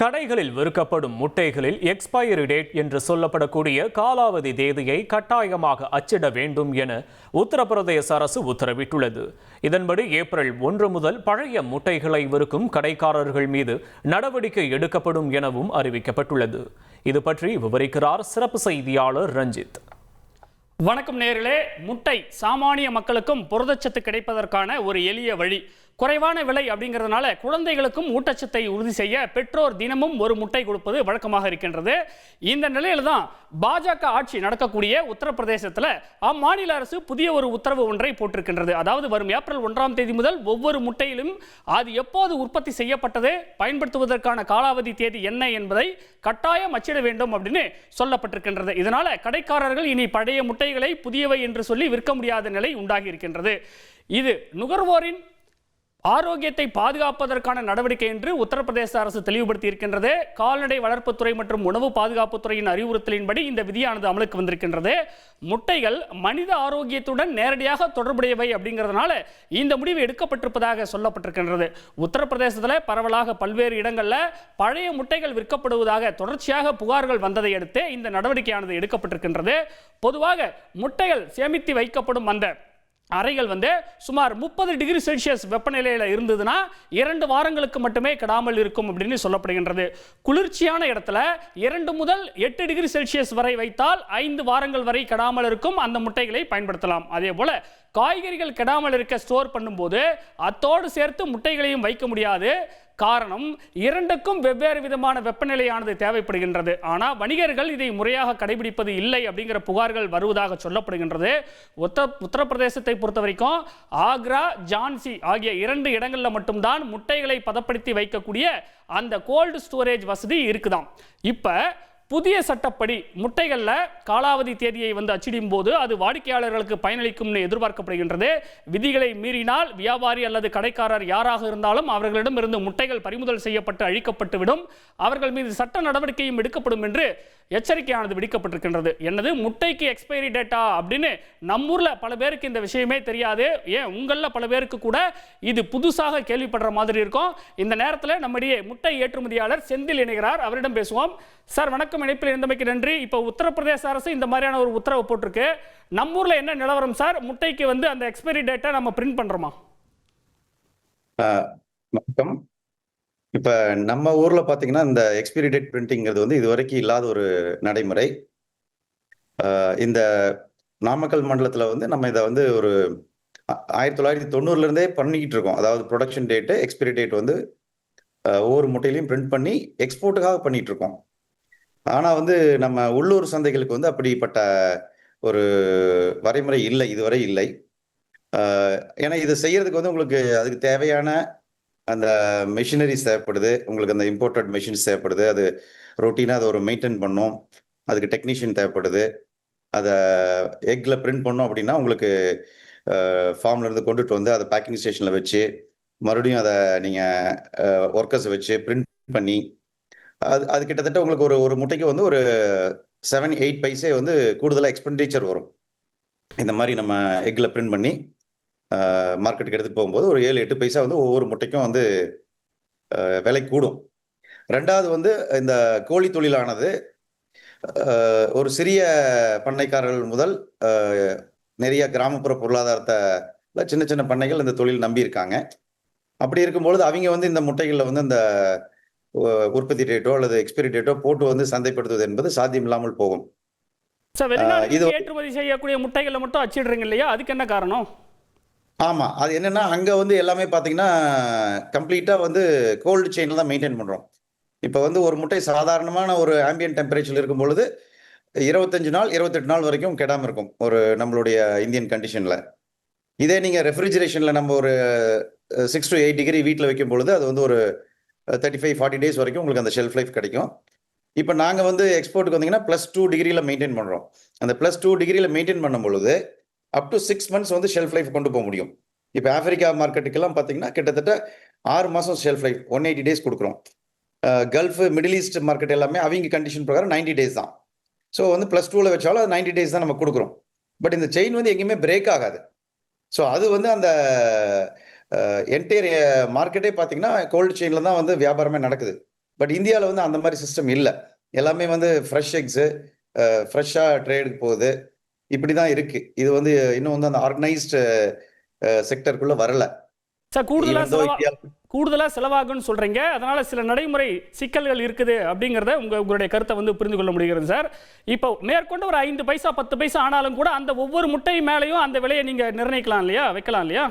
கடைகளில் விற்கப்படும் முட்டைகளில் expiry date என்று சொல்லப்படக்கூடிய காலாவதி தேதியை கட்டாயமாக அச்சிட வேண்டும் என உத்தரப்பிரதேச அரசு உத்தரவிட்டுள்ளது. இதன்படி ஏப்ரல் 1 முதல் பழைய முட்டைகளை விற்கும் கடைக்காரர்கள் மீது நடவடிக்கை எடுக்கப்படும் எனவும் அறிவிக்கப்பட்டுள்ளது. இது பற்றி விவரிக்கிறார் சிறப்பு செய்தியாளர் ரஞ்சித். வணக்கம் நேயர்களே. முட்டை சாமானிய மக்களுக்கும் புரதச்சத்து கிடைப்பதற்கான ஒரு எளிய வழி. குறைவான விலை அப்படிங்கிறதுனால குழந்தைகளுக்கும் ஊட்டச்சத்தை உறுதி செய்ய பெற்றோர் தினமும் ஒரு முட்டை கொடுப்பது வழக்கமாக இருக்கின்றது. இந்த நிலையில தான் பாஜக ஆட்சி நடக்கக்கூடிய உத்தரப்பிரதேசத்தில் அம்மாநில அரசு புதிய ஒரு உத்தரவு ஒன்றை போட்டிருக்கின்றது. அதாவது வரும் ஏப்ரல் 1ஆம் தேதி முதல் ஒவ்வொரு முட்டையிலும் அது எப்போது உற்பத்தி செய்யப்பட்டது, பயன்படுத்துவதற்கான காலாவதி தேதி என்ன என்பதை கட்டாயம் அச்சிட வேண்டும் அப்படின்னு சொல்லப்பட்டிருக்கின்றது. இதனால கடைக்காரர்கள் இனி பழைய முட்டைகளை புதியவை என்று சொல்லி விற்க முடியாத நிலை உண்டாகி இருக்கின்றது. இது நுகர்வோரின் ஆரோக்கியத்தை பாதுகாப்பதற்கான நடவடிக்கை என்று உத்தரப்பிரதேச அரசு தெளிவுபடுத்தி இருக்கின்றது. கால்நடை வளர்ப்புத்துறை மற்றும் உணவு பாதுகாப்புத்துறையின் அறிவுறுத்தலின்படி இந்த விதியானது அமலுக்கு வந்திருக்கின்றது. முட்டைகள் மனித ஆரோக்கியத்துடன் நேரடியாக தொடர்புடையவை அப்படிங்கிறதுனால இந்த முடிவு எடுக்கப்பட்டிருப்பதாக சொல்லப்பட்டிருக்கின்றது. உத்தரப்பிரதேசத்தில் பரவலாக பல்வேறு இடங்களில் பழைய முட்டைகள் விற்கப்படுவதாக தொடர்ச்சியாக புகார்கள் வந்ததை அடுத்து இந்த நடவடிக்கையானது எடுக்கப்பட்டிருக்கின்றது. பொதுவாக முட்டைகள் சேமித்து வைக்கப்படும் அந்த அறைகள் சுமார் 30 டிகிரி செல்சியஸ் வெப்பநிலையில் இருந்ததுன்னா 2 வாரங்களுக்கு மட்டுமே கெடாமல் இருக்கும் அப்படின்னு சொல்லப்படுகின்றது. குளிர்ச்சியான இடத்துல 2 முதல் 8 டிகிரி செல்சியஸ் வரை வைத்தால் 5 வாரங்கள் வரை கெடாமல் இருக்கும் அந்த முட்டைகளை பயன்படுத்தலாம். அதே போல காய்கறிகள் கெடாமல் இருக்க ஸ்டோர் பண்ணும்போது அத்தோடு சேர்த்து முட்டைகளையும் வைக்க முடியாது. காரணம், இரண்டுக்கும் வெவ்வேறு விதமான வெப்பநிலையானது தேவைப்படுகின்றது. ஆனால் வணிகர்கள் இதை முறையாக கடைபிடிப்பது இல்லை அப்படிங்கிற புகார்கள் வருவதாக சொல்லப்படுகின்றது. உத்தரப்பிரதேசத்தை பொறுத்த வரைக்கும் ஆக்ரா, ஜான்சி ஆகிய 2 இடங்களில் மட்டும்தான் முட்டைகளை பதப்படுத்தி வைக்கக்கூடிய அந்த கோல்டு ஸ்டோரேஜ் வசதி இருக்குதாம். இப்போ புதிய சட்டப்படி முட்டைகளில் காலாவதி தேதியை அச்சிடும் போது அது வாடிக்கையாளர்களுக்கு பயனளிக்கும் எதிர்பார்க்கப்படுகின்றது. விதிகளை மீறினால் வியாபாரி அல்லது கடைக்காரர் யாராக இருந்தாலும் அவர்களிடமிருந்து முட்டைகள் பறிமுதல் செய்யப்பட்டு அழிக்கப்பட்டுவிடும். அவர்கள் மீது சட்ட நடவடிக்கையும் எடுக்கப்படும் என்று எச்சரிக்கையானது விடுக்கப்பட்டிருக்கின்றது. என்னது முட்டைக்கு எக்ஸ்பைரி டேட்டா அப்படின்னு நம்மூர்ல பல பேருக்கு இந்த விஷயமே தெரியாது. ஏன் உங்கள பல பேருக்கு கூட இது புதுசாக கேள்விப்படுற மாதிரி இருக்கும். இந்த நேரத்தில் நம்முடைய முட்டை ஏற்றுமதியாளர் செந்தில் இணைகிறார். அவரிடம் பேசுவோம். சார் வணக்கம், இணைப்பில் இருந்தமைக்கு நன்றி. இப்போ உத்தரப்பிரதேச அரசு இந்த மாதிரியான ஒரு உத்தரவு போட்டிருக்கு. நம்ம ஊர்ல என்ன நிலவரம் சார்? முட்டைக்கு அந்த எக்ஸ்பைரி டேட்டா நம்ம பிரிண்ட் பண்றோமா? வணக்கம். இப்ப நம்ம ஊர்ல பாத்தீங்கன்னா இந்த எக்ஸ்பைரி டேட் பிரிண்டிங்கிறது இதுவரைக்கும் இல்லாத ஒரு நடைமுறை. இந்த நாமக்கல் மண்டலத்துல நம்ம இதை ஒரு 1990 இருந்தே பண்ணிக்கிட்டு இருக்கோம். அதாவது ப்ரொடக்ஷன் டேட்டு, எக்ஸ்பைரி டேட் ஒவ்வொரு முட்டையிலையும் பிரிண்ட் பண்ணி எக்ஸ்போர்ட்டுக்காக பண்ணிட்டு இருக்கோம். ஆனா நம்ம உள்ளூர் சந்தைகளுக்கு அப்படிப்பட்ட ஒரு வரைமுறை இல்லை, இதுவரை இல்லை. ஏன்னா இதை செய்யறதுக்கு உங்களுக்கு அதுக்கு தேவையான அந்த மெஷினரிஸ் தேவைப்படுது. உங்களுக்கு அந்த இம்போர்ட்டட் மெஷின்ஸ் தேவைப்படுது. அது ரொட்டீனாக அதை ஒரு மெயின்டைன் பண்ணும். அதுக்கு டெக்னீஷியன் தேவைப்படுது. அதை எக்கில் பிரிண்ட் பண்ணோம் அப்படின்னா உங்களுக்கு ஃபார்ம்லேருந்து கொண்டுட்டு அதை பேக்கிங் ஸ்டேஷனில் வச்சு மறுபடியும் அதை நீங்கள் ஒர்க்கர்ஸை வச்சு பிரிண்ட் பண்ணி அது கிட்டத்தட்ட உங்களுக்கு ஒரு முட்டைக்கு ஒரு 7-8 பைசே கூடுதலாக எக்ஸ்பெண்டிச்சர் வரும். இந்த மாதிரி நம்ம எக்கில் பிரிண்ட் பண்ணி மார்க்கெட்டுக்கு எடுத்துகிட்டு போகும்போது ஒரு 7-8 பைசா ஒவ்வொரு முட்டைக்கும் விலை கூடும். ரெண்டாவது இந்த கோழி தொழிலானது ஒரு சிறிய பண்ணைக்காரர்கள் முதல் நிறைய கிராமப்புற பொருளாதாரத்தை சின்ன சின்ன பண்ணைகள் இந்த தொழில் நம்பி இருக்காங்க. அப்படி இருக்கும்பொழுது அவங்க இந்த முட்டைகளில் இந்த உற்பத்தி டேட்டோ அல்லது எக்ஸ்பைரி டேட்டோ போட்டு சந்தைப்படுத்துவது என்பது சாத்தியம் இல்லாமல் போகும். இது ஏற்றுமதி செய்யக்கூடிய முட்டைகளை மட்டும் அச்சிடுறீங்க இல்லையா? அதுக்கு என்ன காரணம்? ஆமா, அது என்னன்னா அங்க எல்லாமே பாத்தீங்கன்னா கம்ப்ளீட்டா கோல்டு செயின்ல தான் மெயின்டைன் பண்றோம். இப்ப ஒரு முட்டை சாதாரணமான ஒரு ஆம்பியன்ட் டெம்பரேச்சர்ல இருக்கும் பொழுது 25 நாள் 28 நாள் வரைக்கும் கெடாம இருக்கும் ஒரு நம்மளுடைய இந்தியன் கண்டிஷன்ல. இதே நீங்க ரெஃப்ரிஜரேஷன்ல நம்ம ஒரு 6 to 8 டிகிரி வீட்டில் வைக்கும் பொழுது அது ஒரு 35-40 டேஸ் வரைக்கும் உங்களுக்கு அந்த ஷெல்ஃப் லைஃப் கிடைக்கும். இப்போ நாங்கள் எக்ஸ்போர்ட்டுக்கு +2 டிகிரியில் மெயின்டைன் பண்ணுறோம். அந்த +2 டிகிரியில் மெயின்டைன் பண்ணும் பொழுது up to 6 months shelf life கொண்டு போக முடியும். இப்போ ஆப்பிரிக்கா மார்க்கெட்டுக்கெல்லாம் பார்த்தீங்கன்னா கிட்டத்தட்ட 6 மாதம் ஷெல்ஃப் லைஃப் 180 டேஸ் கொடுக்குறோம். கல்ஃப், மிடில் ஈஸ்ட் மார்க்கெட் எல்லாமே அவங்க கண்டிஷன் பிரகாரம் 90 டேஸ் தான். ஸோ +2ல வச்சாலும் அது 90 டேஸ் தான் நம்ம கொடுக்குறோம். பட் இந்த செயின் எங்கேயுமே பிரேக் ஆகாது. ஸோ அது அந்த என்டையர் மார்க்கெட்டே பார்த்தீங்கன்னா கோல்டு செயினில் தான் வியாபாரமே நடக்குது. பட் இந்தியாவில் வந்து அந்த மாதிரி சிஸ்டம் இல்லை. எல்லாமே வந்து ஃப்ரெஷ் எக்ஸு ஃப்ரெஷ்ஷாக ட்ரேடுக்கு போகுது. இப்படி தான் இருக்கு. இது வந்து இன்னும் வந்து அந்த ஆர்கனைஸ்டு செக்டருக்குள்ள வரல. சார் கூடுதலா செலவாகும்னு சொல்றீங்க. அதனால சில நடைமுறை சிக்கல்கள் இருக்குது அப்படிங்கிறத உங்களுடைய கருத்தை வந்து புரிந்து கொள்ள முடிகிறது சார். இப்போ மேற்கொண்டு ஒரு 5 பைசா 10 பைசா ஆனாலும் கூட அந்த ஒவ்வொரு முட்டை மேலேயும் அந்த விலையை நீங்க நிர்ணயிக்கலாம் இல்லையா, வைக்கலாம் இல்லையா?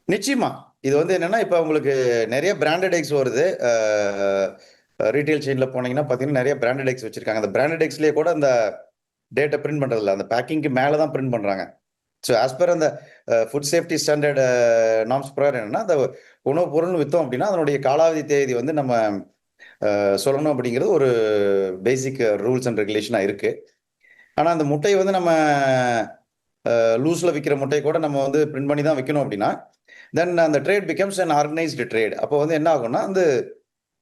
நிச்சயமா. இது வந்து என்னன்னா, இப்ப உங்களுக்கு நிறைய பிராண்டட் எக்ஸ் வருது. ரீட்டைல் செயின்ல போனீங்கன்னா பார்த்தீங்கன்னா, நிறைய பிராண்டட் எக்ஸ் வச்சிருக்காங்க. அந்த பிராண்டட் எக்ஸ்லயே கூட அந்த டேட்டா பிரிண்ட் பண்றதில்ல. அந்த பேக்கிங்க்கு மேல தான் பிரிண்ட் பண்றாங்க. ஸோ ஆஸ் பர் அந்த ஃபுட் சேஃப்டி ஸ்டாண்டர்ட் நார்ம்ஸ் பிரகாரம் என்னன்னா, அந்த உணவுப் பொருள்னு வித்தோம் அப்படின்னா, அதனுடைய காலாவதி தேதி வந்து நம்ம சொல்லணும் அப்படிங்கிறது ஒரு பேசிக் ரூல்ஸ் அண்ட் ரெகுலேஷனா இருக்கு. ஆனா அந்த முட்டையை வந்து நம்ம லூஸ்ல விற்கிற முட்டையை கூட நம்ம வந்து பிரிண்ட் பண்ணி தான் வைக்கணும் அப்படின்னா, தென் அந்த trade becomes an organised trade. அப்போ வந்து என்ன ஆகும்னா, அந்த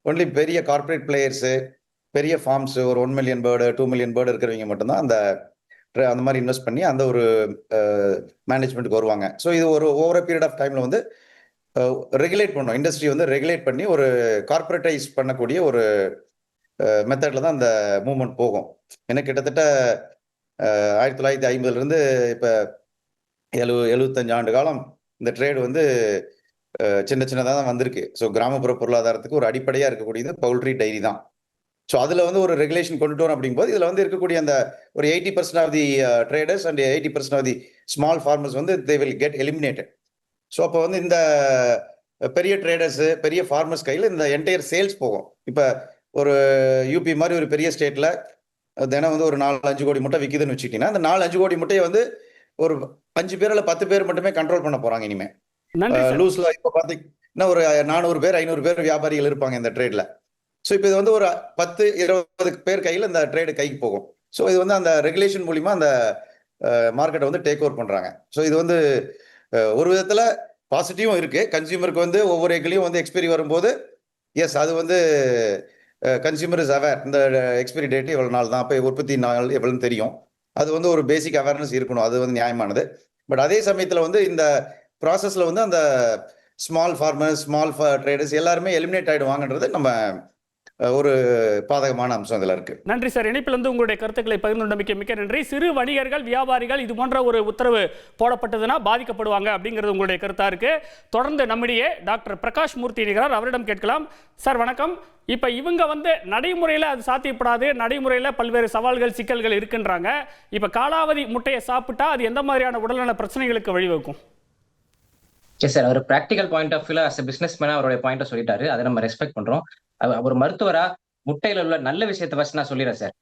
ஒன்லி பெரிய கார்பரேட் பிளேயர்ஸு, பெரிய ஃபார்ம்ஸ் ஒரு 1 மில்லியன் பேர்டு 2 மில்லியன் பேர்டு இருக்கிறவங்க மட்டும்தான் அந்த மாதிரி இன்வெஸ்ட் பண்ணி அந்த ஒரு மேனேஜ்மெண்ட்டுக்கு வருவாங்க. ஸோ இது ஒரு ஓவர் அ பீரியட் ஆஃப் டைம்ல வந்து ரெகுலேட் பண்ணணும். இண்டஸ்ட்ரி வந்து ரெகுலேட் பண்ணி ஒரு கார்பரேட்டைஸ் பண்ணக்கூடிய ஒரு மெத்தட்ல தான் அந்த மூவ்மெண்ட் போகும். ஏன்னா கிட்டத்தட்ட 1950லேருந்து இப்போ 75 ஆண்டு காலம் இந்த ட்ரேடு வந்து சின்ன சின்னதாக தான் வந்திருக்கு. ஸோ கிராமப்புற பொருளாதாரத்துக்கு ஒரு அடிப்படையாக இருக்கக்கூடியது பவுல்ட்ரி டைரி தான். ஸோ அதில் வந்து ஒரு ரெகுலேஷன் கொண்டுட்டு வரும் அப்படிங்கும்போது இதில் வந்து இருக்கக்கூடிய அந்த ஒரு 80% of the traders and 80% of the small farmers வந்து they will get eliminated. So அப்போ வந்து இந்த பெரிய ட்ரேடர்ஸு பெரிய ஃபார்மர்ஸ் கையில் இந்த என்டையர் சேல்ஸ் போகும். இப்போ ஒரு யூபி மாதிரி ஒரு பெரிய ஸ்டேட்டில் தினம் வந்து ஒரு 4-5 கோடி முட்டை விற்கிதுன்னு வச்சுக்கிட்டீங்கன்னா, அந்த 4-5 கோடி முட்டையை வந்து ஒரு 5 பேர் இல்லை 10 பேர் மட்டுமே கண்ட்ரோல் பண்ண போகிறாங்க இனிமேல். லூஸ்ல இப்போ பார்த்தீங்கன்னா ஒரு 400 பேர் 500 பேர் வியாபாரிகள் இருப்பாங்க இந்த ட்ரேட்ல. ஸோ இப்போ இது வந்து ஒரு 10-20 பேர் கையில் இந்த ட்ரேடு கைக்கு போகும். ஸோ இது வந்து அந்த ரெகுலேஷன் மூலிமா அந்த மார்க்கெட்டை வந்து டேக் ஓவர் பண்ணுறாங்க. ஸோ இது வந்து ஒரு விதத்தில் பாசிட்டிவும் இருக்குது. கன்சியூமருக்கு வந்து ஒவ்வொரு எக்லையும் வந்து எக்ஸ்பைரி வரும்போது எஸ் அது வந்து கன்சியூமர் இஸ் அவேர், இந்த எக்ஸ்பைரி டேட் எவ்வளோ நாள் தான், அப்போ உற்பத்தி நாள் எவ்வளோன்னு தெரியும். அது வந்து ஒரு பேசிக் அவேர்னஸ் இருக்கணும். அது வந்து நியாயமானது. பட் அதே சமயத்தில் வந்து இந்த ப்ராசஸில் வந்து அந்த ஸ்மால் ஃபார்மர்ஸ் ஸ்மால் ட்ரேடர்ஸ் எல்லாருமே எலிமினேட் ஆகிடுவாங்கன்றது நம்ம ஒரு பாதகமான அம்சம் இதில் இருக்கு. நன்றி சார். இணைப்பிலிருந்து உங்களுடைய கருத்துக்களை பகிர்ந்து மிக்க நன்றி. சிறு வணிகர்கள் வியாபாரிகள் இது போன்ற ஒரு உத்தரவு போடப்பட்டதுன்னா பாதிக்கப்படுவாங்க அப்படிங்கிறது உங்களுடைய கருத்தா இருக்கு. தொடர்ந்து நம்மிடையே டாக்டர் பிரகாஷ் மூர்த்தி இருக்கிறார், அவரிடம் கேட்கலாம். சார் வணக்கம். இப்போ இவங்க வந்து நடைமுறையில் அது சாத்தியப்படாது, நடைமுறையில் பல்வேறு சவால்கள் சிக்கல்கள் இருக்குன்றாங்க. இப்போ காலாவதி முட்டையை சாப்பிட்டா அது எந்த மாதிரியான உடல்நல பிரச்சனைகளுக்கு வழிவகுக்கும்? சார், அவர் ப்ராக்டிக்கல் பாயிண்ட் ஆஃப் வியூல அஸ் பிசினஸ் மேனா அவருடைய பாயிண்ட சொல்லிட்டாரு. அதை நம்ம ரெஸ்பெக்ட் பண்றோம். ஒரு மருத்துவரா முட்டையில உள்ள நல்ல விஷயத்தை ஃபர்ஸ்ட் நான் சொல்லிடுறேன் சார்.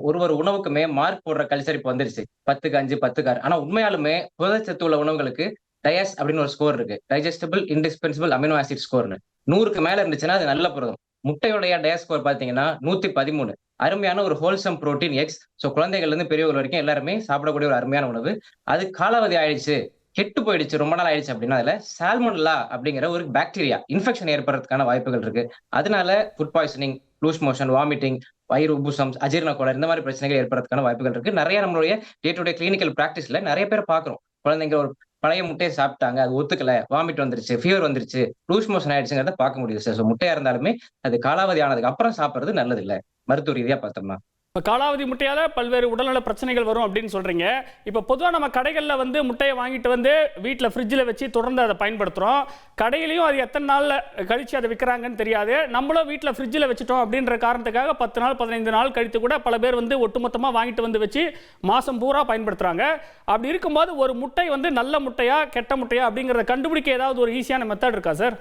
ஒரு உணவுக்குமே மார்க் போடுற கல்ச்சர் இப்போ வந்துருச்சு. 10க்கு 5 10க்கு 6. ஆனா உண்மையாலுமே புரதச்சத்து உள்ள உணவுகளுக்கு டயஸ் அப்படின்னு ஒரு ஸ்கோர் இருக்கு. டைஜஸ்டபிள் இன்டிஸ்பென்சிபிள் அமினோ ஆசிட் ஸ்கோர்னு 100க்கு மேல இருந்துச்சுன்னா அது நல்ல புரதம். முட்டையுடைய டயஸ் ஸ்கோர் பாத்தீங்கன்னா 113. அருமையான ஒரு ஹோல்சம் புரோட்டீன் எக்ஸ். ஸோ குழந்தைகள்ல இருந்து பெரியவர்கள் வரைக்கும் எல்லாருமே சாப்பிடக்கூடிய ஒரு அருமையான உணவு. அது காலாவதி ஆயிடுச்சு, கெட்டு போயிடுச்சு, ரொம்ப நாள் ஆயிடுச்சு அப்படின்னா அதுல சால்மோனெல்லா அப்படிங்கிற ஒரு பாக்டீரியா இன்ஃபெக்ஷன் ஏற்படுறதுக்கான வாய்ப்புகள் இருக்கு. அதனால food poisoning, loose motion, vomiting, வயிறு உப்புசம், அஜீரண கோளாறு இந்த மாதிரி பிரச்சனைகள் ஏற்படுறதுக்கான வாய்ப்புகள் இருக்கு. நிறைய நம்மளுடைய டே டு டே கிளினிக்கல் பிராக்டிஸ்ல நிறைய பேர் பாக்குறோம். குழந்தைங்க ஒரு பழைய முட்டையை சாப்பிட்டாங்க, அது ஒத்துக்கல, வாமிட் வந்துருச்சு, ஃபீவர் வந்துருச்சு, லூஸ் மோஷன் ஆயிடுச்சுங்கிறத பார்க்க முடியுது சார். ஸோ முட்டையா இருந்தாலுமே அது காலாவதி ஆனதுக்கு அப்புறம் சாப்பிடுறது நல்லது இல்லை, மருத்துவ ரீதியா பார்த்தோம்னா. இப்போ காலாவதி முட்டையால் பல்வேறு உடல்நல பிரச்சனைகள் வரும் அப்படின்னு சொல்கிறீங்க. இப்போ பொதுவாக நம்ம கடைகளில் வந்து முட்டையை வாங்கிட்டு வந்து வீட்டில் ஃப்ரிட்ஜில் வச்சு தொடர்ந்து அதை பயன்படுத்துகிறோம். கடையிலையும் அது எத்தனை நாளில் கழித்து அதை விற்கிறாங்கன்னு தெரியாது. நம்மளும் வீட்டில் ஃப்ரிட்ஜில் வச்சுட்டோம் அப்படின்ற காரணத்துக்காக 10 நாள் 15 நாள் கழித்து கூட பல பேர் வந்து ஒட்டுமொத்தமாக வாங்கிட்டு வந்து வச்சு மாதம் பூரா பயன்படுத்துகிறாங்க. அப்படி இருக்கும்போது ஒரு முட்டை வந்து நல்ல முட்டையா கெட்ட முட்டையா அப்படிங்கிறத கண்டுபிடிக்க ஏதாவது ஒரு ஈஸியான மெத்தட் இருக்கா சார்?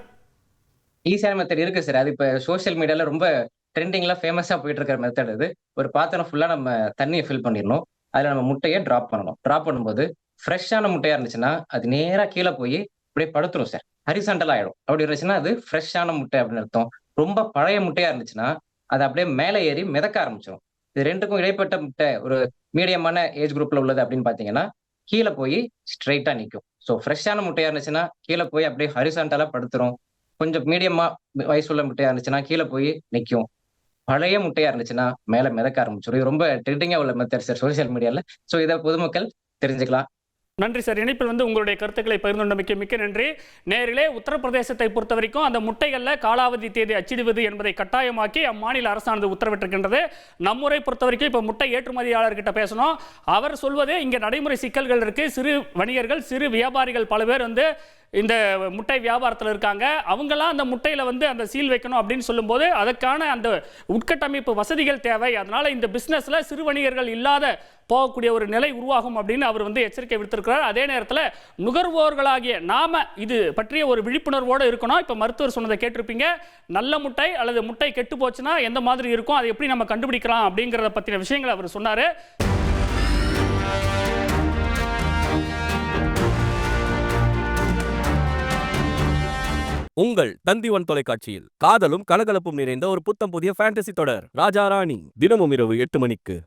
ஈஸியான மெத்தட் இருக்கு சார். அது இப்போ சோசியல் மீடியாவில் ரொம்ப ட்ரெண்டிங்ல ஃபேமஸா போயிட்டு இருக்கிற மெத்தட் இது. ஒரு பாத்திரம் ஃபுல்லா நம்ம தண்ணியை ஃபில் பண்ணிடணும். அதுல நம்ம முட்டையை டிராப் பண்ணணும். டிராப் பண்ணும்போது ஃப்ரெஷ்ஷான முட்டையா இருந்துச்சுன்னா அது நேரா கீழே போய் அப்படியே படுத்துரும் சார். ஹரிசாண்டல் ஆயிடும். அப்படி இருந்துச்சுன்னா அது ஃப்ரெஷ்ஷான முட்டை அப்படின்னு அர்த்தம். ரொம்ப பழைய முட்டையா இருந்துச்சுன்னா அது அப்படியே மேலே ஏறி மிதக்க ஆரம்பிச்சிடும். இது ரெண்டுக்கும் இடைப்பட்ட முட்டை ஒரு மீடியமான ஏஜ் குரூப்ல உள்ளது அப்படின்னு பாத்தீங்கன்னா கீழே போய் ஸ்ட்ரைட்டா நிற்கும். ஸோ ஃப்ரெஷ்ஷான முட்டையா இருந்துச்சுன்னா கீழே போய் அப்படியே ஹரிசாண்டலா படுத்துரும். கொஞ்சம் மீடியமா வயசுள்ள முட்டையா இருந்துச்சுன்னா கீழே போய் நிற்கும். பழைய முட்டையா இருந்துச்சுன்னா மேல மிதக்க ஆரம்பிச்சிடும். இது ரொம்ப ட்ரெண்டிங்கா உள்ள மெத்தட் சார் சோசியல் மீடியால. ஸோ இதை பொதுமக்கள் தெரிஞ்சுக்கலாம். நன்றி சார். இணைப்பில் வந்து உங்களுடைய கருத்துக்களை பகிர்ந்துள்ளமைக்கு மிக்க நன்றி. நேரிலே உத்தரப்பிரதேசத்தை பொறுத்த வரைக்கும் அந்த முட்டைகளில் காலாவதி தேதி அச்சிடுவது என்பதை கட்டாயமாக்கி அம்மாநில அரசானது உத்தரவிட்டிருக்கின்றது. நம்மூரை பொறுத்த வரைக்கும் இப்போ முட்டை ஏற்றுமதியாளர்கிட்ட பேசணும். அவர் சொல்வது இங்கே நடைமுறை சிக்கல்கள் இருக்கு. சிறு வணிகர்கள், சிறு வியாபாரிகள் பல பேர் வந்து இந்த முட்டை வியாபாரத்தில் இருக்காங்க. அவங்கெல்லாம் அந்த முட்டையில் வந்து அந்த சீல் வைக்கணும் அப்படின்னு சொல்லும்போது அதற்கான அந்த உட்கட்டமைப்பு வசதிகள் தேவை. அதனால இந்த பிஸ்னஸில் சிறு வணிகர்கள் இல்லாத போகக்கூடிய ஒரு நிலை உருவாகும் அப்படின்னு அவர் வந்து எச்சரிக்கை விடுத்திருக்கிறார். அதே நேரத்தில் நுகர்வோர்களாகிய நாம இது பற்றிய ஒரு விழிப்புணர்வோடு இருக்கணும். இப்போ மருத்துவர் சொன்னதை கேட்டிருப்பீங்க. நல்ல முட்டை அல்லது முட்டை கெட்டு போச்சுன்னா எந்த மாதிரி இருக்கும், அதை எப்படி நம்ம கண்டுபிடிக்கலாம் அப்படிங்கிறத பற்றின விஷயங்களை அவர் சொன்னார். உங்கள் தந்திவன் தொலைக்காட்சியில் காதலும் கலகலப்பும் நிறைந்த ஒரு புத்தம் புதிய ஃபேண்டசி தொடர் ராஜா ராணி தினமும் இரவு 8 மணிக்கு.